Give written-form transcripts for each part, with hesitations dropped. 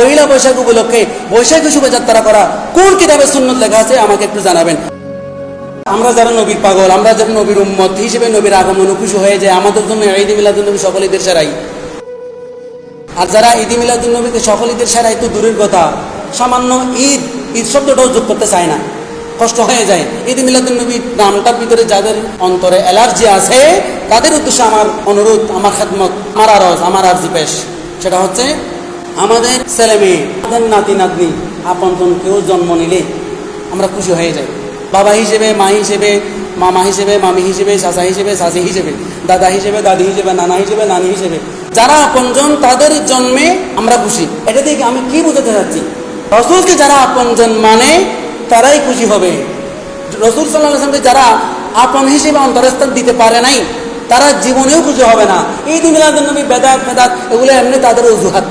পয়লা বৈশাখ উপলক্ষে বৈশাখী শোভাযাত্রা করা কোন কিতাবে সুন্নত লেখা আছে আমাকে একটু জানাবেন। আমরা যারা নবীর পাগল, আমরা যারা নবীর উম্মত হিসেবে নবীর আগমনে খুশি হয়ে যায়, আমাদের জন্য ঈদ মিলাদুন নবী সকল ঈদের সেরাই। আর যারা ঈদ মিলাদুন নবীকে সকল ঈদের সেরাই তো দূরের কথা, সামান্য ঈদ ঈদ শব্দটাও যোগ করতে চায় না, কষ্ট হয়ে যায়। ঈদ মিলাদুন নবী নামটার ভিতরে যাদের অন্তরে অ্যালার্জি আছে তাদের উদ্দেশ্যে আমার অনুরোধ, আমার খেদমত, আমার আরজ, আমার আরজি পেশ, সেটা হচ্ছে আমাদের ছেলে মেয়ে, আমাদের নাতি নাতনি আপনজন কেউ জন্ম নিলে আমরা খুশি হয়ে যাই। বাবা হিসেবে, মা হিসেবে, মামা হিসেবে, মামি হিসেবে, চাচা হিসেবে, চাচি হিসেবে, দাদা হিসেবে, দাদি হিসেবে, নানা হিসেবে, নানি হিসেবে, যারা আপনজন তাদের জন্মে আমরা খুশি। এটা থেকে আমি কি বোঝাতে চাচ্ছি, রসুলকে যারা আপনজন মানে তারাই খুশি হবে। রসুল সাল্লাল্লাহু আলাইহি ওয়াসাল্লামকে যারা আপন হিসেবে অন্তরস্থান দিতে পারে নাই তারা জীবনেও খুশি হবে না। ঈদ মিলাদুন নবী, বেদাত ফেদাত এগুলো এমনি তাদের অজুহাত।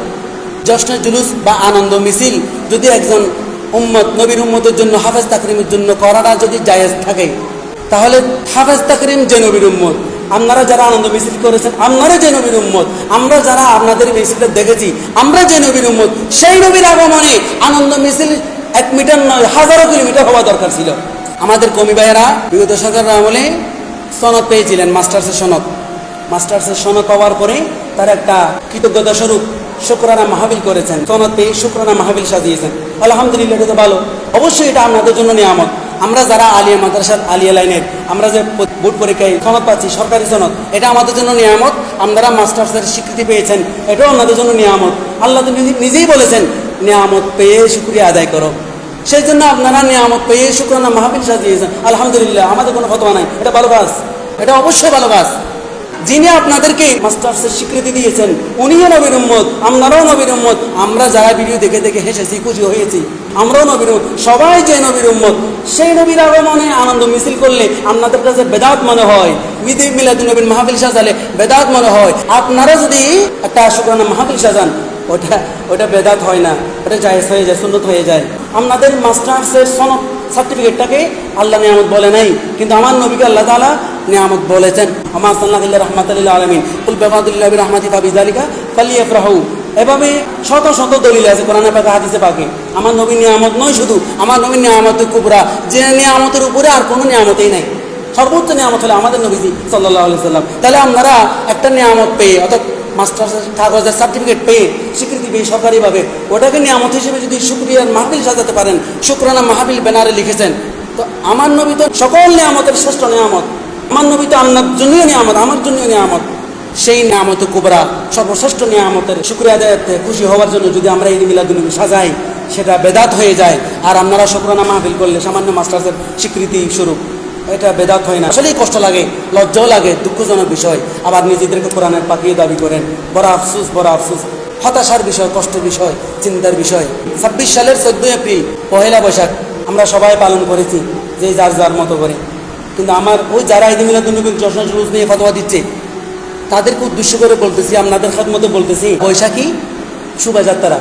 জশ্নে জুলুস বা আনন্দ মিছিল যদি একজন উম্মত, নবীর উম্মতের জন্য, হাফেজ তাকরিমের জন্য করাটা যদি জায়েজ থাকে, তাহলে হাফেজ তাকরিম যে নবীর উম্মত, আপনারা যারা আনন্দ মিছিল করেছেন আপনারা যে নবীর উম্মত, আমরা যারা আপনাদের মিছিলটা দেখেছি আমরা যে নবীর উম্মত, সেই নবীর আগমনে আনন্দ মিছিল 1 মিটার নয় হাজারো কিলোমিটার হওয়া দরকার ছিল। আমাদের কমি ভাইয়েরা বিগত সরকারের আমলে সনদ পেয়েছিলেন, মাস্টার্সের সনদ। মাস্টার্সের সনদ পাওয়ার পরে তার একটা কৃতজ্ঞতা স্বরূপ শুকরানা মাহফিল করেছেন, সনদ পেয়ে শুকরানা মাহফিল সাজিয়েছেন। আলহামদুলিল্লাহ, এটা তো ভালো, অবশ্যই এটা আপনাদের জন্য নিয়ামত। আমরা যারা আলিয়া মাদ্রাসার, আলিয়া লাইনের, আমরা যে বোর্ড পরীক্ষায় সনদ পাচ্ছি, সরকারি সনদ, এটা আমাদের জন্য নিয়ামত। আপনারা মাস্টার্সের স্বীকৃতি পেয়েছেন, এটাও আপনাদের জন্য নিয়ামত। আল্লাহ তো নিজেই বলেছেন নিয়ামত পেয়ে শুকরিয়া আদায় করো। সেই জন্য আপনারা নিয়ামত পেয়ে শুকরানা মাহফিল সাজিয়েছেন, আলহামদুলিল্লাহ। আমাদের কোনো ফতোয়া নাই, এটা ভালো কাজ, এটা অবশ্যই ভালো কাজ। যিনি আপনাদেরকে মাস্টার্সের স্বীকৃতি দিয়েছেন উনিও নবীর উম্মত, আপনারাও নবীর উম্মত। আমরা যারা ভিডিও দেখে দেখে হেসেছি, খুশি হয়েছি, আমরাও নবীর উম্মত, সবাই যে নবীর উম্মত। সেই নবীর আগমনে আনন্দ মিছিল করলে আপনাদের কাছে বেদাত মনে হয়, ঈদ মিলাদুন নবীর মাহফিল সাজালে বেদাত মনে হয়। আপনারা যদি একটা শুকরানা মাহফিল সাজান, ওটা বেদাত হয় না, ওটা জায়েজ হয়ে যায়, সুন্নত হয়ে যায়। আপনাদের মাস্টার্সের সনদ সার্টিফিকেটটাকে আল্লাহ নিয়ামত বলে নাই, কিন্তু আমার নবীকে আল্লাহ তাআলা নিয়ামত বলেছেন। আমা সাল্লাল্লাহু আলাইহি রাহমাতাল লিল আলামিন, কুল বিফাদিল্লাহি বিরহমাতিহি ফাবিযালিকা ফালিয়াফরাহু। এভাবে শত শত দলিল আছে কোরআনে পাকে, হাদিসে পাকে। আমার নবীর নিয়ামত নয় শুধু, আমার নবীর নিয়ামত কুবরা, যে নিয়ামতের উপরে আর কোনো নিয়ামতই নাই। সর্বোচ্চ নিয়ামত হলো আমাদের নবীজি সাল্লাল্লাহু আলাইহি সাল্লাম। তাহলে আপনারা একটা নিয়ামত পেয়ে, অর্থাৎ মাস্টার্সের কাগজের সার্টিফিকেট পেয়ে, স্বীকৃতি পেয়ে সরকারিভাবে, ওটাকে নিয়ামত হিসেবে যদি শুকরিয়ার মাহফিল সাজাতে পারেন, শুকরানা মাহফিল ব্যানারে লিখেছেন, তো আমার নবী তো সকল নিয়ামতের শ্রেষ্ঠ নিয়ামত। আমার নবী তো আপনার জন্যই নিয়ামত, আমার জন্যই নিয়ামত। সেই নিয়ামত কুবরা, সর্বশ্রেষ্ঠ নিয়ামতের শুকরিয়া আদায়াতে খুশি হওয়ার জন্য যদি আমরা ঈদ মিলাদুন নবী সাজাই, সেটা বেদাত হয়ে যায়। আর আপনারা শুকরানা মাহফিল করলে সামান্য মাস্টার্সের স্বীকৃতি স্বরূপ, এটা বেদাত হয় না। আসলেই কষ্ট লাগে, লজ্জাও লাগে, দুঃখজনক বিষয়। আবার নিজেদেরকে কোরআনের পাকিয়ে দাবি করেন, বড় আফসুস, বড় আফসুস, হতাশার বিষয়, কষ্টের বিষয়, চিন্তার বিষয়। 26 সালের 14 এপ্রিল পহেলা বৈশাখ আমরা সবাই পালন করেছি, যে যার যার মতো করে। কিন্তু আমার ওই যারা ঈদ মিলাদুন নবীর জশ্ন জুলুস নিয়ে ফতোয়া দিচ্ছে তাদেরকে উদ্দেশ্য করে বলতেছি, আপনাদের খেদমতে বলতেছি, বৈশাখী শোভাযাত্রা,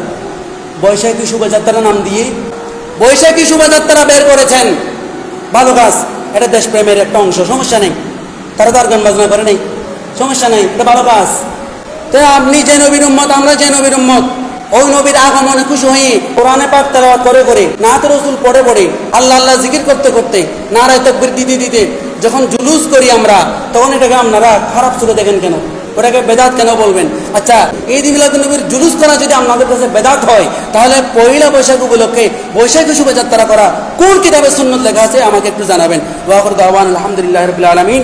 বৈশাখী শোভাযাত্রা নাম দিয়ে বৈশাখী শোভাযাত্রা বের করেছেন, ভালো কাজ। এটা দেশপ্রেমের একটা অংশ, সমস্যা নেই। তারা তো আর গান বাজনা করে নেই, সমস্যা নেই, এটা ভালো কাজ। তো আপনি যে নবীর উম্মত, আমরা যে নবীর উম্মত, ওই নবীর আগমনে খুশি হয়ে কোরআনে পাক তেলাওয়াত করে করে, নাতে রাসূল পড়ে পড়ে, আল্লাহ আল্লাহ জিকির করতে করতে, নারায়ে তাকবীর দিতে দিতে যখন জুলুস করি আমরা, তখন এটাকে আপনারা খারাপ চোখে দেখেন কেন? ওটাকে বেদাত কেন বলবেন? আচ্ছা, ঈদ মিলাদুন নবীর জুলুস করা যদি আপনাদের কাছে বেদাত হয়, তাহলে পয়লা বৈশাখ উপলক্ষে বৈশাখী শোভাযাত্রা করা কোন কিতাবে সুন্নত লেখা আছে আমাকে একটু জানাবেন। ওয়া আখিরু দাওয়ানা আলহামদুলিল্লাহি রাব্বিল আলামিন।